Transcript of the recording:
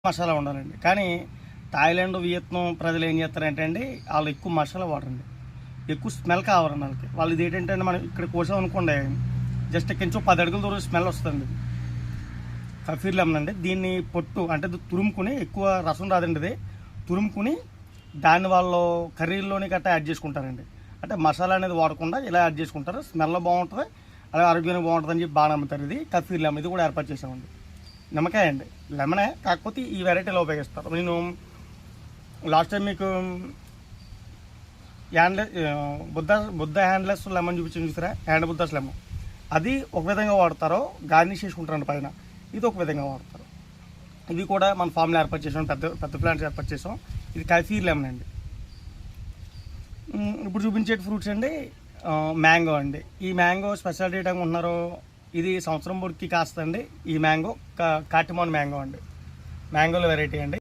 మసాలా ఉండాలండి. కానీ Thailand, Vietnam ప్రజలు ఏం చేస్తారంటే అండి, వాళ్ళు ఎక్కువ మసాలా వాడరండి. ఎక్కువ స్మెల్ కావాలండి వాళ్ళకి. వాళ్ళు ఇది ఏంటంటే మనం ఇక్కడ కోసాం అనుకోండి, జస్ట్ కొంచెం 10 అడుగుల దూరం స్మెల్ వస్తుంది. కఫీర్ లెమన్ అండి. దీన్ని పొట్టు అంటే తురుముకుని, ఎక్కువ రసం రాదండి, ఇది తురుముకుని దాన్ని వాళ్ళు కర్రీల్లోని గట్టా యాడ్ చేసుకుంటారండి. అంటే మసాలా అనేది వాడకుండా ఇలా యాడ్ చేసుకుంటారు. స్మెల్ బాగుంటుంది, అలాగే ఆరోగ్యానికి బాగుంటుంది అని చెప్పి బాగా నమ్ముతారు. ఇది కఫీర్ లెమన్. ఇది కూడా ఏర్పాటు చేసామండి. నిమ్మకాయ అండి, లెమనే, కాకపోతే ఈ వెరైటీలో ఉపయోగిస్తారు. నేను లాస్ట్ టైం మీకు బుద్ధ హ్యాండ్లెస్ లెమన్ చూపించాను చూసారా, హ్యాండ్ బుద్ధాస్ లెమన్. అది ఒక విధంగా వాడతారు, గార్నిష్ చేసుకుంటారండి పైన. ఇది ఒక విధంగా వాడతారు. ఇది కూడా మన ఫామ్లో ఏర్పాటు చేసాం, పెద్ద పెద్ద ప్లాంట్స్ ఏర్పాటు చేసాం. ఇది కఫీర్ లెమన్ అండి. ఇప్పుడు చూపించే ఫ్రూట్స్ అండి, మ్యాంగో అండి. ఈ మ్యాంగో స్పెషాలిటీ ఏంటంటే ఉన్నారు, ఇది సంవత్సరం పొడికి కాస్తండి. ఈ మ్యాంగో కాటిమాన్ మ్యాంగో అండి, మ్యాంగోలో వెరైటీ అండి.